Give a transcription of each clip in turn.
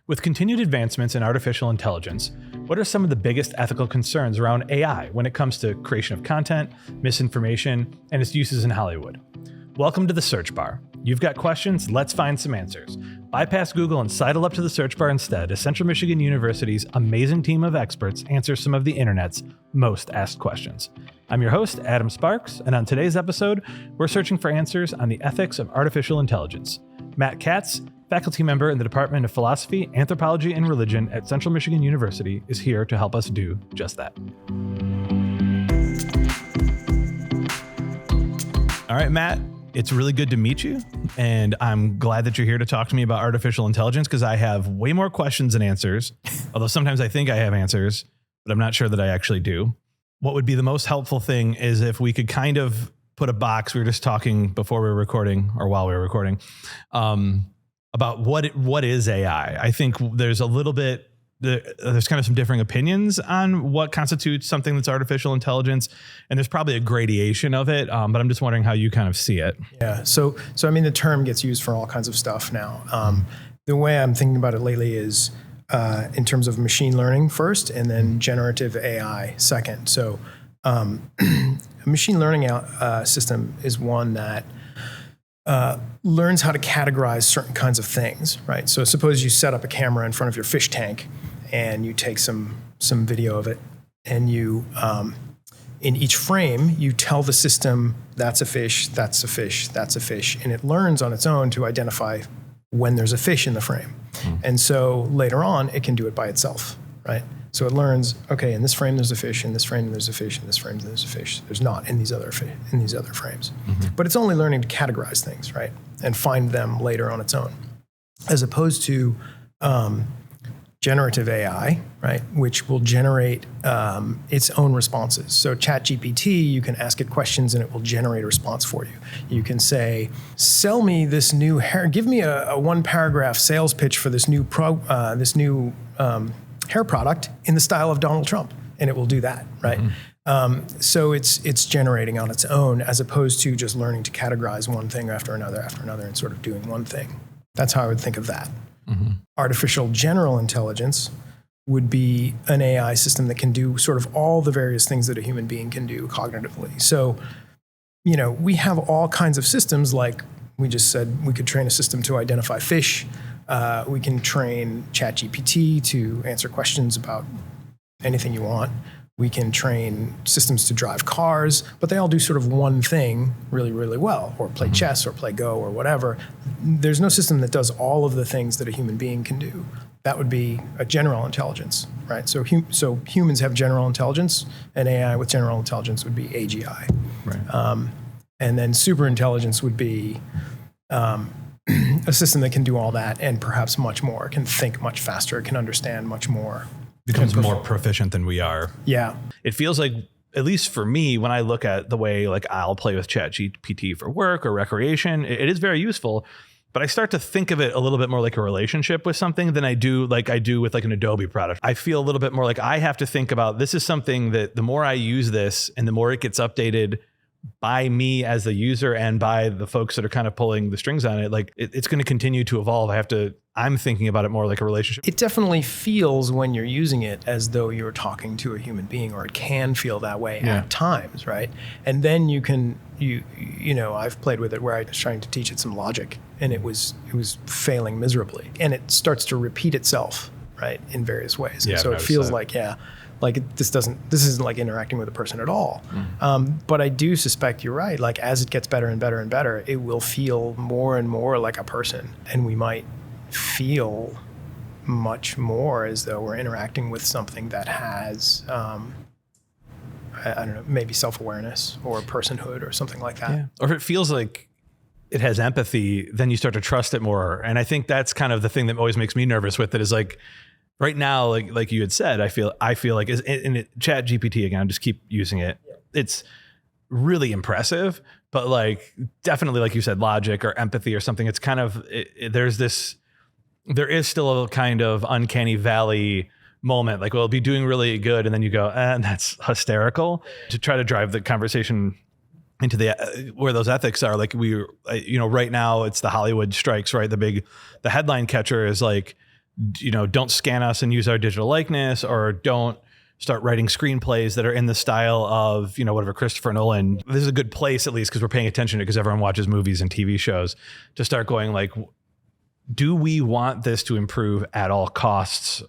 With continued advancements in artificial intelligence, what are some of the biggest ethical concerns around AI when it comes to creation of content, misinformation, and its uses in Hollywood? Welcome to the search bar. You've got questions, let's find some answers. Bypass Google and sidle up to the search bar instead as Central Michigan University's amazing team of experts answer some of the internet's most asked questions. I'm your host, Adam Sparks, and on today's episode, we're searching for answers on the ethics of artificial intelligence. Matt Katz, faculty member in the Department of Philosophy, Anthropology, and Religion at Central Michigan University, is here to help us do just that. All right, Matt, it's really good to meet you, and I'm glad that you're here to talk to me about artificial intelligence because I have way more questions than answers, although sometimes I think I have answers, but I'm not sure that I actually do. What would be the most helpful thing is if we could kind of put a box, we were just talking before we were recording or while we were recording, about what is AI. I think there's a little bit, there's kind of some differing opinions on what constitutes something that's artificial intelligence, and there's probably a gradation of it, but I'm just wondering how you kind of see it. Yeah, so I mean, the term gets used for all kinds of stuff now. The way I'm thinking about it lately is in terms of machine learning first, and then generative AI second. So a machine learning system is one that learns how to categorize certain kinds of things, right? So suppose you set up a camera in front of your fish tank and you take some video of it, and you, in each frame, you tell the system, that's a fish, that's a fish, that's a fish, and it learns on its own to identify when there's a fish in the frame. And so later on, it can do it by itself, right? So it learns, okay, in this frame there's a fish, in this frame there's a fish, in this frame there's a fish. There's not in these other frames. But it's only learning to categorize things, right? And find them later on its own. As opposed to generative AI, right? Which will generate its own responses. So ChatGPT, you can ask it questions and it will generate a response for you. You can say, sell me this new hair, give me a one paragraph sales pitch for this new hair product in the style of Donald Trump, and it will do that, right? So it's generating on its own as opposed to just learning to categorize one thing after another, and sort of doing one thing. That's how I would think of that. Artificial general intelligence would be an AI system that can do sort of all the various things that a human being can do cognitively. So, you know, we have all kinds of systems, like we just said, we could train a system to identify fish. We can train ChatGPT to answer questions about anything you want. We can train systems to drive cars, but they all do sort of one thing really, really well, or play chess or play Go or whatever. There's no system that does all of the things that a human being can do. That would be a general intelligence, right? So humans have general intelligence, and AI with general intelligence would be AGI. Right. And then super intelligence would be a system that can do all that and perhaps much more, can think much faster, can understand much more. Becomes more proficient than we are. Yeah. It feels like, at least for me, when I look at the way like I'll play with ChatGPT for work or recreation, it is very useful, but I start to think of it a little bit more like a relationship with something than I do with like an Adobe product. I feel a little bit more like I have to think about, this is something that the more I use this and the more it gets updated by me as the user and by the folks that are kind of pulling the strings on it, like it's going to continue to evolve. I'm thinking about it more like a relationship. It definitely feels when you're using it as though you're talking to a human being, or it can feel that way at times, right? And then you can, I've played with it where I was trying to teach it some logic and it was failing miserably, and it starts to repeat itself, right, in various ways. And so it feels like this isn't like interacting with a person at all. But I do suspect you're right. Like as it gets better and better and better, it will feel more and more like a person, and we might feel much more as though we're interacting with something that has, I don't know, maybe self-awareness or personhood or something like that. Yeah. Or if it feels like it has empathy, then you start to trust it more. And I think that's kind of the thing that always makes me nervous with it, is like, right now, like you had said, I feel like in ChatGPT, again, I just keep using it. It's really impressive, but like definitely, like you said, logic or empathy or something. It's kind of there is still a kind of uncanny valley moment. Like, well, it'll be doing really good, and then you go, and that's hysterical. To try to drive the conversation into where those ethics are. Like right now it's the Hollywood strikes, right? The headline catcher is like, don't scan us and use our digital likeness, or don't start writing screenplays that are in the style of, whatever, Christopher Nolan. This is a good place, at least, because we're paying attention to it, because everyone watches movies and TV shows, to start going like, do we want this to improve at all costs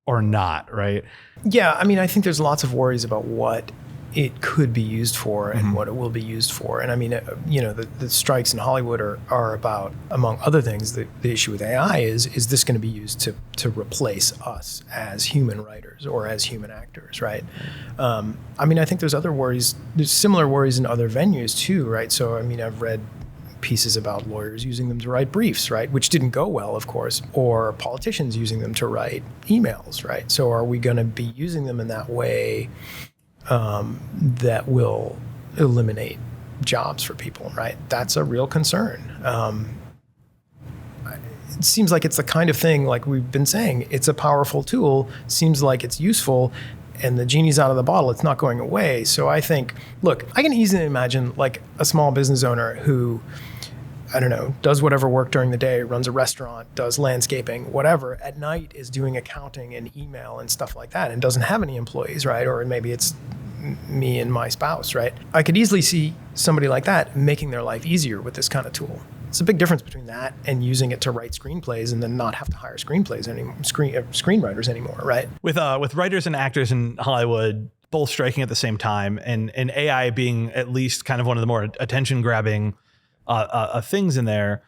or not, right? Yeah, I mean, I think there's lots of worries about what it could be used for and what it will be used for. And I mean, the strikes in Hollywood are about, among other things, the issue with AI is this going to be used to replace us as human writers or as human actors, right? I mean, I think there's other worries, there's similar worries in other venues too, right? So, I mean, I've read pieces about lawyers using them to write briefs, right? Which didn't go well, of course, or politicians using them to write emails, right? So are we going to be using them in that way that will eliminate jobs for people, right? That's a real concern. It seems like it's the kind of thing, like we've been saying, it's a powerful tool, seems like it's useful, and the genie's out of the bottle, it's not going away. So I think, look, I can easily imagine like a small business owner who, I don't know, does whatever work during the day, runs a restaurant, does landscaping, whatever, at night is doing accounting and email and stuff like that and doesn't have any employees, right? Or maybe it's me and my spouse, right? I could easily see somebody like that making their life easier with this kind of tool. It's a big difference between that and using it to write screenplays and then not have to hire screenwriters anymore, right? With writers and actors in Hollywood both striking at the same time, and AI being at least kind of one of the more attention-grabbing things in there,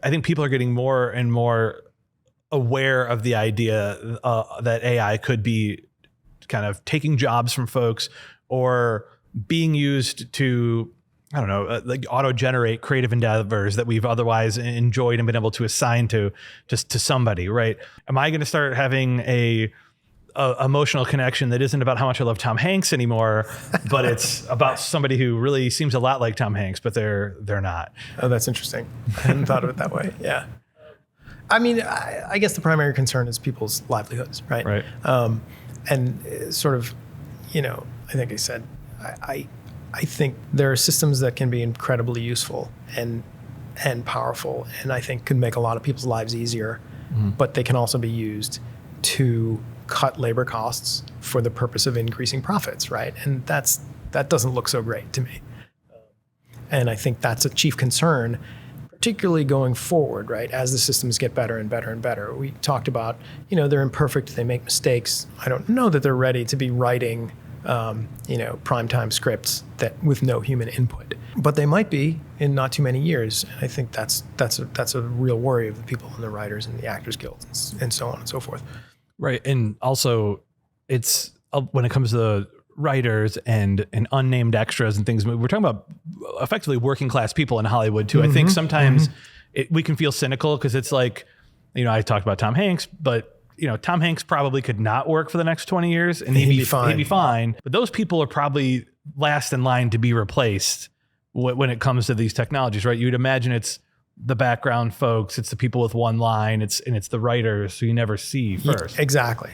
I think people are getting more and more aware of the idea that AI could be kind of taking jobs from folks or being used to, I don't know, like auto-generate creative endeavors that we've otherwise enjoyed and been able to assign to somebody, right? Am I going to start having a emotional connection that isn't about how much I love Tom Hanks anymore, but it's about somebody who really seems a lot like Tom Hanks, but they're not? Oh, that's interesting. I hadn't thought of it that way. Yeah. I mean, I guess the primary concern is people's livelihoods, right? Right. And sort of, I think I said, I think there are systems that can be incredibly useful and powerful, and I think could make a lot of people's lives easier, but they can also be used to cut labor costs for the purpose of increasing profits, right? And that doesn't look so great to me. And I think that's a chief concern, particularly going forward, right? As the systems get better and better and better. We talked about, they're imperfect, they make mistakes. I don't know that they're ready to be writing, primetime scripts that with no human input, but they might be in not too many years. And I think that's a real worry of the people and the writers and the Actors Guilds and so on and so forth. Right. And also it's when it comes to the writers and unnamed extras and things, we're talking about effectively working class people in Hollywood too. I think sometimes we can feel cynical because it's like, I talked about Tom Hanks, but Tom Hanks probably could not work for the next 20 years and he'd be fine. But those people are probably last in line to be replaced when it comes to these technologies, right? You'd imagine it's the background folks, it's the people with one line, it's the writers who you never see first. Exactly.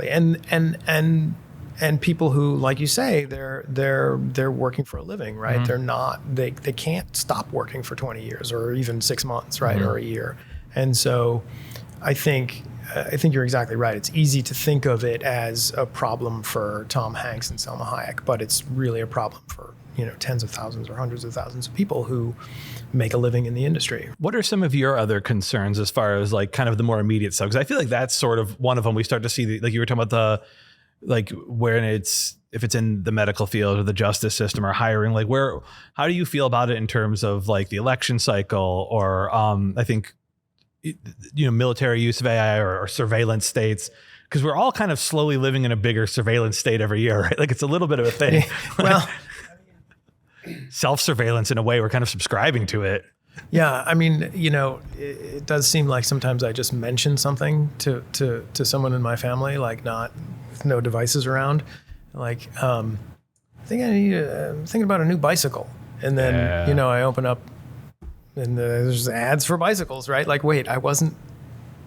And people who, like you say, they're working for a living, right? They're not, they can't stop working for 20 years or even 6 months, right? Or a year. And so I think you're exactly right. It's easy to think of it as a problem for Tom Hanks and Selma Hayek, but it's really a problem for, tens of thousands or hundreds of thousands of people who make a living in the industry. What are some of your other concerns as far as like kind of the more immediate stuff? Because I feel like that's sort of one of them. We start to see, like you were talking about if it's in the medical field or the justice system or hiring, like how do you feel about it in terms of like the election cycle or I think, military use of AI or surveillance states? Because we're all kind of slowly living in a bigger surveillance state every year, right? Like it's a little bit of a thing. Well, self-surveillance in a way, we're kind of subscribing to it. Yeah, I mean, it does seem like sometimes I just mention something to someone in my family, like no devices around. Like, I'm thinking about a new bicycle. And then, I open up and there's ads for bicycles, right? Like, wait,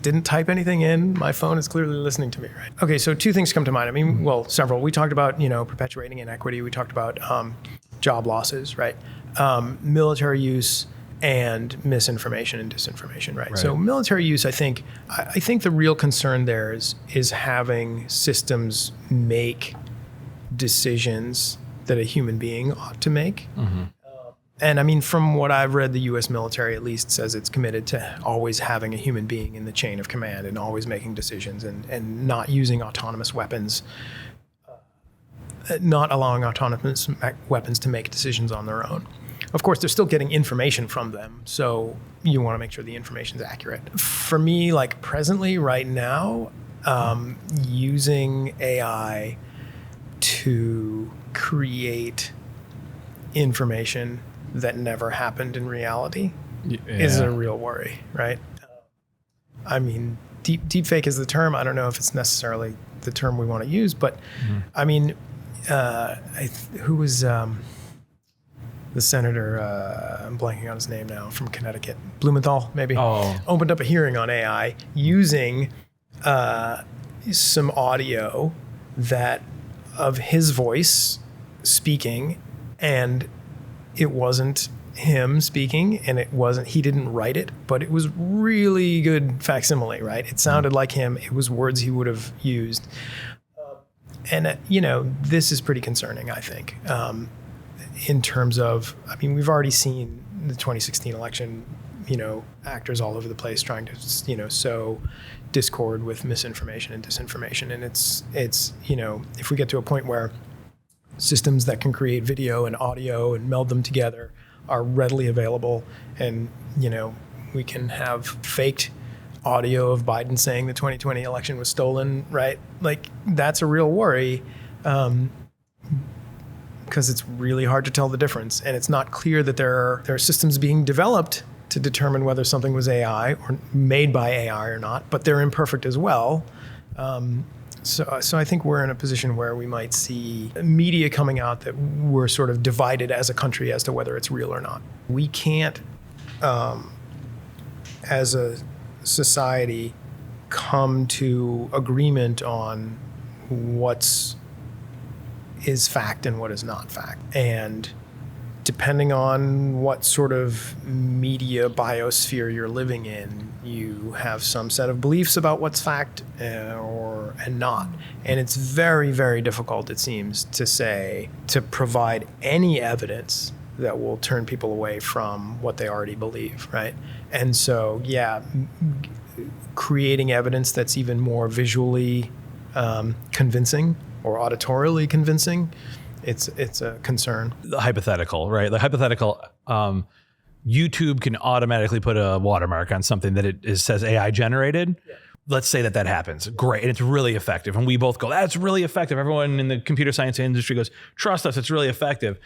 didn't type anything in. My phone is clearly listening to me, right? Okay, so two things come to mind. I mean, well, several. We talked about, perpetuating inequity. We talked about job losses, right? Military use and misinformation and disinformation, right? So military use, I think the real concern there is having systems make decisions that a human being ought to make. And I mean, from what I've read, the U.S. military at least says it's committed to always having a human being in the chain of command and always making decisions and not using autonomous weapons, not allowing autonomous weapons to make decisions on their own. Of course, they're still getting information from them, so you want to make sure the information is accurate. For me, like presently, right now, using AI to create information that never happened in reality is a real worry, right? I mean, deepfake is the term. I don't know if it's necessarily the term we want to use, but I mean, who was the senator? I'm blanking on his name now, from Connecticut. Blumenthal, maybe. Opened up a hearing on AI using some audio of his voice speaking, and it wasn't him speaking, and he didn't write it, but it was really good facsimile, right? It sounded like him. It was words he would have used. And, this is pretty concerning, I think, in terms of, I mean, we've already seen the 2016 election, actors all over the place trying to, sow discord with misinformation and disinformation. And it's if we get to a point where systems that can create video and audio and meld them together are readily available, and we can have faked audio of Biden saying the 2020 election was stolen, right? Like, that's a real worry, because it's really hard to tell the difference, and it's not clear that there are systems being developed to determine whether something was AI or made by AI or not, but they're imperfect as well. So I think we're in a position where we might see media coming out that we're sort of divided as a country as to whether it's real or not. We can't, as a society, come to agreement on what is fact and what is not fact. And depending on what sort of media biosphere you're living in, you have some set of beliefs about what's fact and not. And it's very, very difficult, it seems, to provide any evidence that will turn people away from what they already believe, right? And so, creating evidence that's even more visually convincing or auditorily convincing, it's a concern. The hypothetical, right? The hypothetical, YouTube can automatically put a watermark on something that it says AI generated. Yeah. Let's say that happens. Great. And it's really effective. And we both go, that's really effective. Everyone in the computer science industry goes, trust us, it's really effective.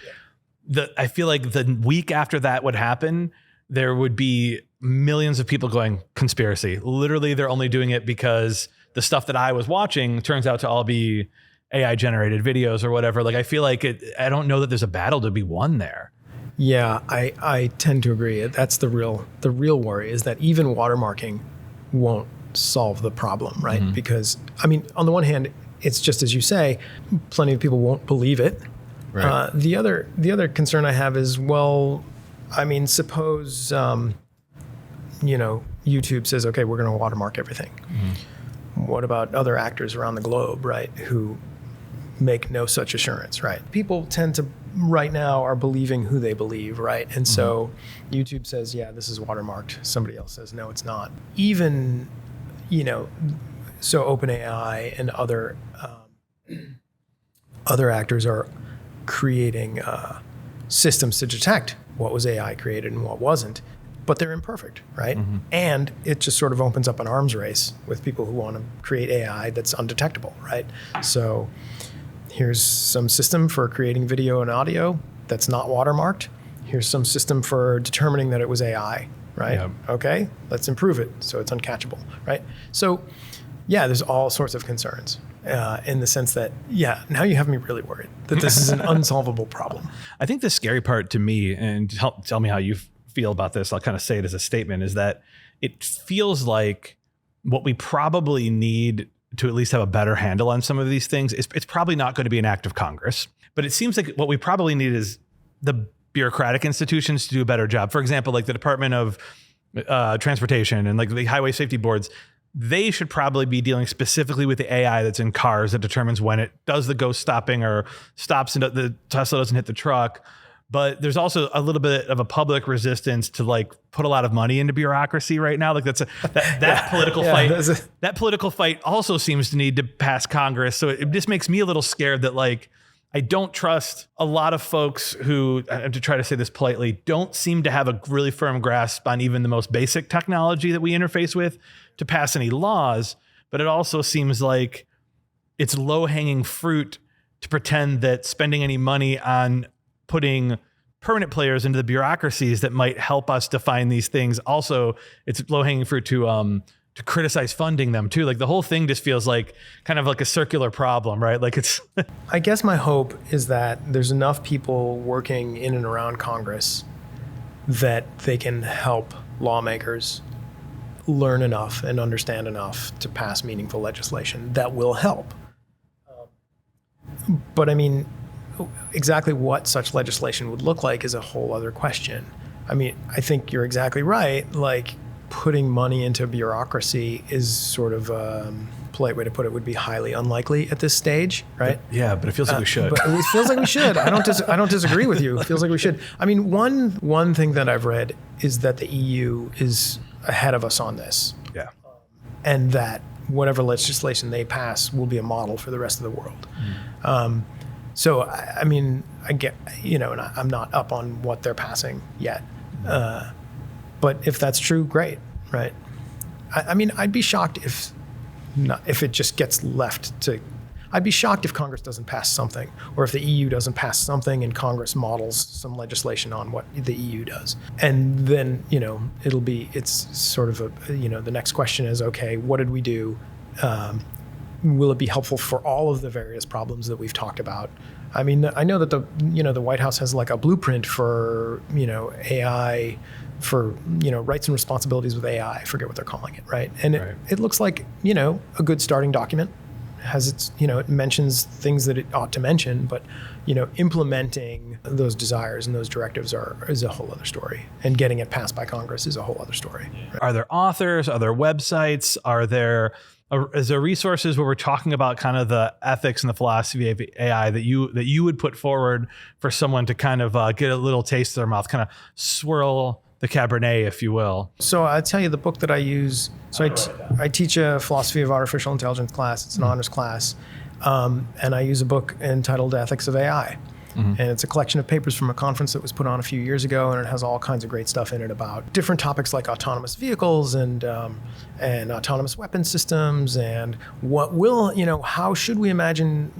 Yeah. I feel like the week after that would happen, there would be millions of people going, conspiracy. Literally, they're only doing it because the stuff that I was watching turns out to all be AI generated videos or whatever. Like, I feel like I don't know that there's a battle to be won there. Yeah, I tend to agree. That's the real worry, is that even watermarking won't solve the problem, right? Mm-hmm. Because, I mean, on the one hand, it's just as you say, plenty of people won't believe it. Right. The other concern I have is, well, I mean, suppose YouTube says, okay, we're going to watermark everything. Mm-hmm. What about other actors around the globe, right, who make no such assurance, right? People tend to, right now, are believing who they believe, right? And so YouTube says, yeah, this is watermarked. Somebody else says, no, it's not. Even, so OpenAI and other actors are creating systems to detect what was AI created and what wasn't, but they're imperfect, right? Mm-hmm. And it just sort of opens up an arms race with people who want to create AI that's undetectable, right? So here's some system for creating video and audio that's not watermarked. Here's some system for determining that it was AI, right? Yep. Okay, let's improve it so it's uncatchable, right? So yeah, there's all sorts of concerns in the sense that, now you have me really worried that this is an unsolvable problem. I think the scary part to me, and tell me how you feel about this, I'll kind of say it as a statement, is that it feels like what we probably need to at least have a better handle on some of these things, it's probably not going to be an act of Congress, but it seems like what we probably need is the bureaucratic institutions to do a better job. For example, like the Department of Transportation and like the highway safety boards, they should probably be dealing specifically with the AI that's in cars that determines when it does the ghost stopping or stops and the Tesla doesn't hit the truck. But there's also a little bit of a public resistance to like put a lot of money into bureaucracy right now. Like that political fight. That political fight also seems to need to pass Congress. So it just makes me a little scared that like I don't trust a lot of folks who, to try to say this politely, don't seem to have a really firm grasp on even the most basic technology that we interface with to pass any laws. But it also seems like it's low-hanging fruit to pretend that spending any money on putting permanent players into the bureaucracies that might help us define these things. Also, it's low-hanging fruit to criticize funding them too. Like the whole thing just feels like kind of like a circular problem, right? Like it's. I guess my hope is that there's enough people working in and around Congress that they can help lawmakers learn enough and understand enough to pass meaningful legislation that will help. But I mean, exactly what such legislation would look like is a whole other question. I mean, I think you're exactly right. Like, putting money into bureaucracy is sort of a polite way to put it would be highly unlikely at this stage, right? Yeah, but it feels like we should. But it feels like we should. I don't disagree with you. It feels like we should. I mean, one thing that I've read is that the EU is ahead of us on this. Yeah. And that whatever legislation they pass will be a model for the rest of the world. So, I mean, I get, and I'm not up on what they're passing yet. But if that's true, great, right? I mean, I'd be shocked if it just gets left to. I'd be shocked if Congress doesn't pass something, or if the EU doesn't pass something and Congress models some legislation on what the EU does. And then, it's sort of the next question is, okay, what did we do? Will it be helpful for all of the various problems that we've talked about? I mean, I know that the White House has like a blueprint for, AI, for, rights and responsibilities with AI. I forget what they're calling it, right? And it looks like, a good starting document. Has its, it mentions things that it ought to mention, but, implementing those desires and those directives is a whole other story. And getting it passed by Congress is a whole other story. Right? Are there authors? Are there websites? Is there resources where we're talking about kind of the ethics and the philosophy of AI that you would put forward for someone to kind of get a little taste of their mouth, kind of swirl the Cabernet, if you will? So I'll tell you the book that I use. So I teach a philosophy of artificial intelligence class. It's an honors class. And I use a book entitled Ethics of AI. Mm-hmm. And it's a collection of papers from a conference that was put on a few years ago, and it has all kinds of great stuff in it about different topics like autonomous vehicles and autonomous weapon systems, and how should we imagine,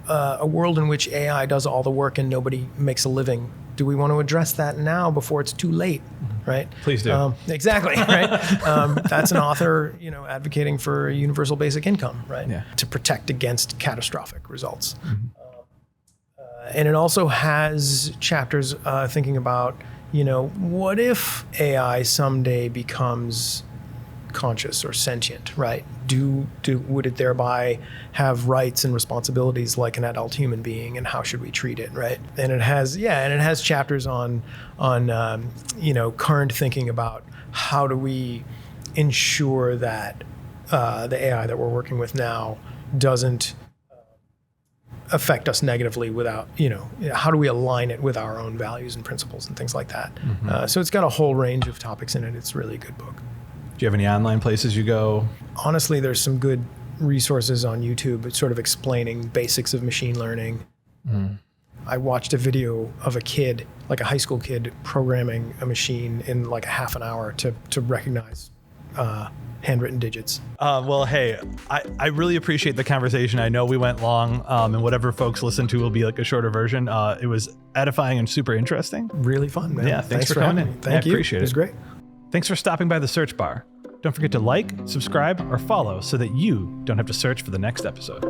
a world in which AI does all the work and nobody makes a living? Do we want to address that now before it's too late? Right? Please do. Exactly. Right. That's an author, advocating for a universal basic income, right? Yeah. To protect against catastrophic results. Mm-hmm. And it also has chapters thinking about, what if AI someday becomes conscious or sentient, right? Would it thereby have rights and responsibilities like an adult human being, and how should we treat it, right? And it has chapters on current thinking about how do we ensure that the AI that we're working with now doesn't affect us negatively without, how do we align it with our own values and principles and things like that? Mm-hmm. So it's got a whole range of topics in it. It's really a good book. Do you have any online places you go? Honestly, there's some good resources on YouTube sort of explaining basics of machine learning. Mm. I watched a video of a kid, like a high school kid, programming a machine in like a half an hour to recognize handwritten digits. Well, hey, I really appreciate the conversation. I know we went long, and whatever folks listen to will be like a shorter version. It was edifying and super interesting. Really fun, man. Yeah, thanks for coming in. Thank you. Appreciate it. It was great. Thanks for stopping by the Search Bar. Don't forget to like, subscribe, or follow so that you don't have to search for the next episode.